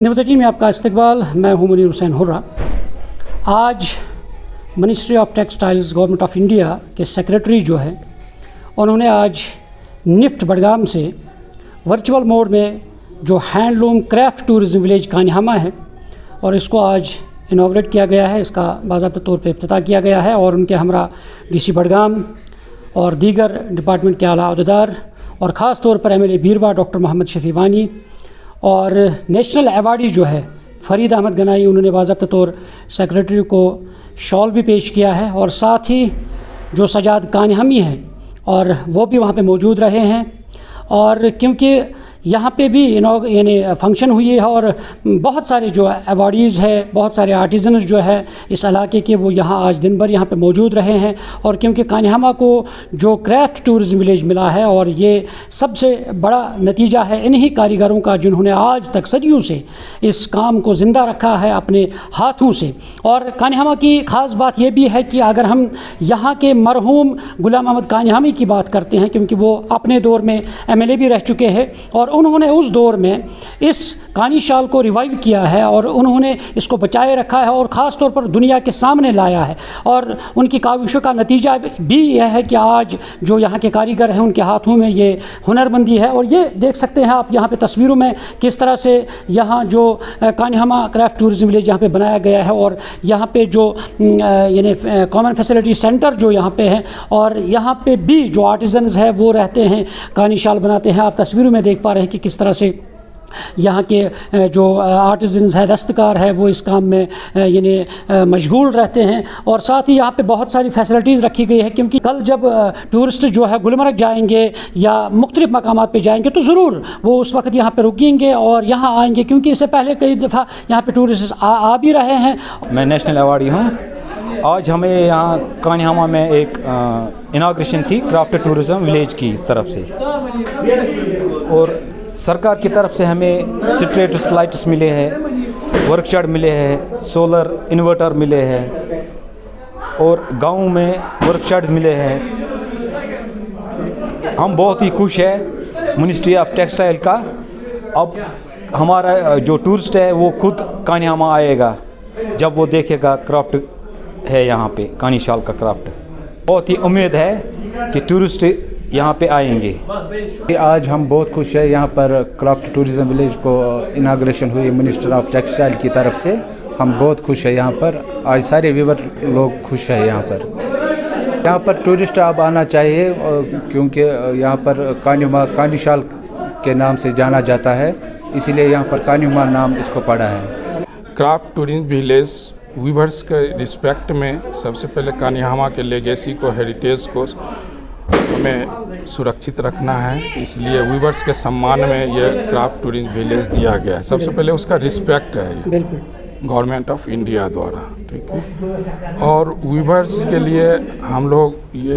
News 18 में आपका इस्तकबाल। मैं हूं मुनीर हुसैन हुर्रा। आज ministry of textiles government of India के सेक्रेटरी जो है उन्होंने आज निफ्ट बडगाम से वर्चुअल मोड में जो हैंडलूम क्राफ्ट टूरिज़म विलेज कान्हामा है और इसको आज इनॉग्रेट किया गया है, इसका बाज़ाब्ता तौर पे इफ्तिताह किया गया है और उनके हमरा डीसी बडगाम और दीगर डिपार्टमेंट के आला अहदेदार और ख़ास तौर पर एमएलए बीरवा डॉक्टर मोहम्मद शफी वानी और नेशनल अवार्डी जो है फरीद अहमद गनाई, उन्होंने बाज़ाब्ता तौर सेक्रेटरी को शॉल भी पेश किया है और साथ ही जो सजाद कान्हामी हैं और वो भी वहाँ पे मौजूद रहे हैं। और क्योंकि यहाँ पे भी यानी फंक्शन हुई है और बहुत सारे जो अवार्डीज़ है, बहुत सारे आर्टिजन्स जो है इस इलाके के, वो यहाँ आज दिन भर यहाँ पे मौजूद रहे हैं। और क्योंकि कान्हामा को जो क्राफ्ट टूरिज़म विलेज मिला है और ये सबसे बड़ा नतीजा है इन्हीं कारीगरों का जिन्होंने आज तक सदियों से इस काम को ज़िंदा रखा है अपने हाथों से। और कान्हामा की ख़ास बात ये भी है कि अगर हम यहाँ के मरहूम गुलाम अहमद कान्हामी की बात करते हैं, क्योंकि वो अपने दौर में एमएलए भी रह चुके हैं और उन्होंने उस दौर में इस कानी शाल को रिवाइव किया है और उन्होंने इसको बचाए रखा है और ख़ास तौर पर दुनिया के सामने लाया है। और उनकी काविशों का नतीजा भी यह है कि आज जो यहाँ के कारीगर हैं उनके हाथों में ये हुनरमंदी है। और ये देख सकते हैं आप यहाँ पे तस्वीरों में किस तरह से यहाँ जो कान्हामा क्राफ्ट टूरिज़म विलेज यहाँ पे बनाया गया है और यहाँ पे जो यानी कॉमन फैसिलिटी सेंटर जो यहाँ पे है और यहाँ पे भी जो आर्टिजन्स है वो रहते हैं, कानी शाल बनाते हैं। आप तस्वीरों में देख पा रहे हैं कि किस तरह से यहाँ के जो आर्टिजन्स है, दस्तकार है, वो इस काम में यानी मशगूल रहते हैं। और साथ ही यहाँ पे बहुत सारी फैसिलिटीज़ रखी गई है, क्योंकि कल जब टूरिस्ट जो है गुलमर्ग जाएंगे या मुख्तलिफ़ मकामात पे जाएंगे तो ज़रूर वो उस वक्त यहाँ पे रुकेंगे और यहाँ आएंगे, क्योंकि इससे पहले कई दफ़ा यहाँ पे टूरिस्ट आ भी रहे हैं। मैं नेशनल अवार्डी हूँ। आज हमें यहाँ कान्हामा में एक इनाग्रेशन थी क्राफ्ट टूरिज़म विलेज की तरफ से और सरकार की तरफ से हमें स्ट्रीट लाइट्स मिले हैं, वर्कशॉप मिले हैं, सोलर इन्वर्टर मिले हैं और गांव में वर्कशॉप मिले हैं। हम बहुत ही खुश हैं मिनिस्ट्री ऑफ टेक्सटाइल का। अब हमारा जो टूरिस्ट है वो खुद कान्हामा आएगा जब वो देखेगा क्राफ्ट है यहाँ पे, कानी शाल का क्राफ्ट। बहुत ही उम्मीद है कि टूरिस्ट यहाँ पे आएंगे। आज हम बहुत खुश हैं, यहाँ पर क्राफ्ट टूरिज़म विलेज को इनाग्रेशन हुई मिनिस्टर ऑफ टेक्सटाइल की तरफ से। हम बहुत खुश हैं यहाँ पर। आज सारे व्यूवर लोग खुश हैं यहाँ पर टूरिस्ट अब आना चाहिए क्योंकि यहाँ पर कान्हामा कानी शाल के नाम से जाना जाता है, इसीलिए यहाँ पर कान्हामा नाम इसको पड़ा है। क्राफ्ट टूरिज़म विलेज वीवर्स के रिस्पेक्ट में सबसे पहले कान्हामा के लेगेसी को, हेरिटेज को हमें सुरक्षित रखना है, इसलिए वीवर्स के सम्मान में ये क्राफ्ट टूरिज़म विलेज दिया गया है। सबसे पहले उसका रिस्पेक्ट है ये गवर्नमेंट ऑफ इंडिया द्वारा, ठीक है। और वीवर्स के लिए हम लोग ये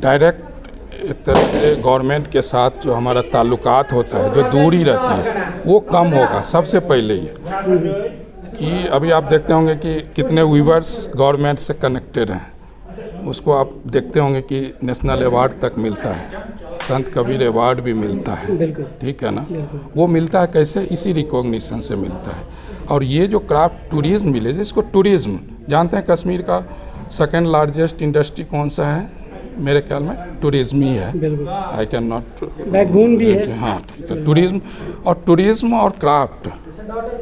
डायरेक्ट एक तरह से गवर्नमेंट के साथ जो हमारा ताल्लुकात होता है, जो दूरी रहती है वो कम होगा। सबसे पहले ये कि अभी आप देखते होंगे कि कितने वीवर्स गवर्नमेंट से कनेक्टेड हैं, उसको आप देखते होंगे कि नेशनल अवार्ड तक मिलता है, संत कबीर अवार्ड भी मिलता है, ठीक है ना। वो मिलता है कैसे? इसी रिकॉग्निशन से मिलता है। और ये जो क्राफ्ट टूरिज़म विलेज, इसको टूरिज़्म जानते हैं, कश्मीर का सेकेंड लार्जेस्ट इंडस्ट्री कौन सा है? मेरे ख्याल में टूरिज़्म ही है। आई कैन नॉट बैकबोन भी है। हाँ, ठीक है। टूरिज़्म और craft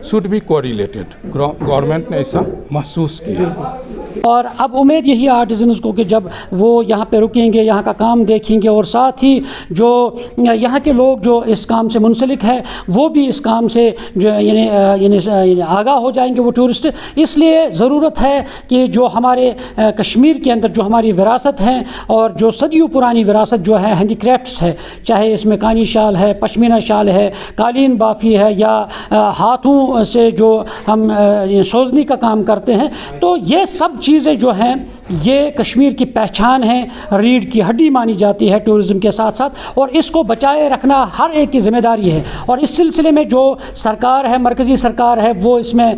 should be correlated. Government ने ऐसा महसूस किया। और अब उम्मीद यही आर्टिजन्स को कि जब वो यहाँ पे रुकेंगे, यहाँ का काम देखेंगे और साथ ही जो यहाँ के लोग जो इस काम से मुंसलिक है वो भी इस काम से जो यानी आगाह हो जाएंगे वो टूरिस्ट। इसलिए ज़रूरत है कि जो हमारे कश्मीर के अंदर जो हमारी विरासत है और जो सदियों पुरानी विरासत जो है हैंडीक्राफ्ट्स है, चाहे इसमें कानी शाल है, पश्मीना शाल है, कालीन बाफ़ी है या हाथों से जो हम सोजनी का काम करते हैं, तो ये सब चीज़ें जो हैं یہ کشمیر کی پہچان ہے، ریڑھ کی ہڈی مانی جاتی ہے ٹورزم کے ساتھ ساتھ، اور اس کو بچائے رکھنا ہر ایک کی ذمہ داری ہے۔ اور اس سلسلے میں جو سرکار ہے، مرکزی سرکار ہے، وہ اس میں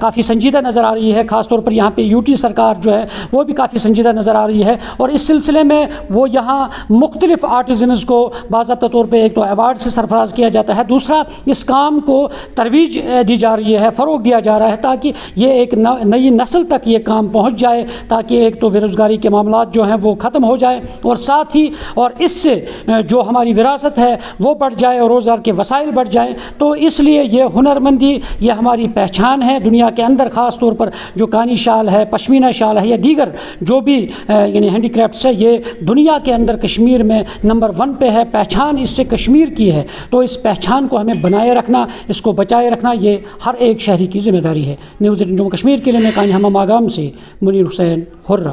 کافی سنجیدہ نظر آ رہی ہے، خاص طور پر یہاں پہ یوٹی سرکار جو ہے وہ بھی کافی سنجیدہ نظر آ رہی ہے، اور اس سلسلے میں وہ یہاں مختلف آرٹیزنز کو باضابطہ طور پہ ایک تو ایوارڈ سے سرفراز کیا جاتا ہے، دوسرا اس کام کو ترویج دی جا رہی ہے، فروغ دیا جا رہا ہے تاکہ یہ ایک نئی نسل تک یہ کام پہنچ جائے، تاکہ ایک تو بے روزگاری کے معاملات جو ہیں وہ ختم ہو جائے، اور ساتھ ہی اور اس سے جو ہماری وراثت ہے وہ بڑھ جائے اور روزگار کے وسائل بڑھ جائیں۔ تو اس لیے یہ ہنرمندی، یہ ہماری پہچان ہے دنیا کے اندر، خاص طور پر جو کانی شال ہے، پشمینہ شال ہے، یا دیگر جو بھی یعنی ہینڈی کرافٹس ہے، یہ دنیا کے اندر کشمیر میں نمبر 1 پہ ہے، پہچان اس سے کشمیر کی ہے۔ تو اس پہچان کو ہمیں بنائے رکھنا، اس کو بچائے رکھنا، یہ ہر ایک شہری کی ذمہ داری ہے۔ نیوز 18 جموں کشمیر کے لیے میں کانی ہمہ ماگام سے منیر حسین ہرہ۔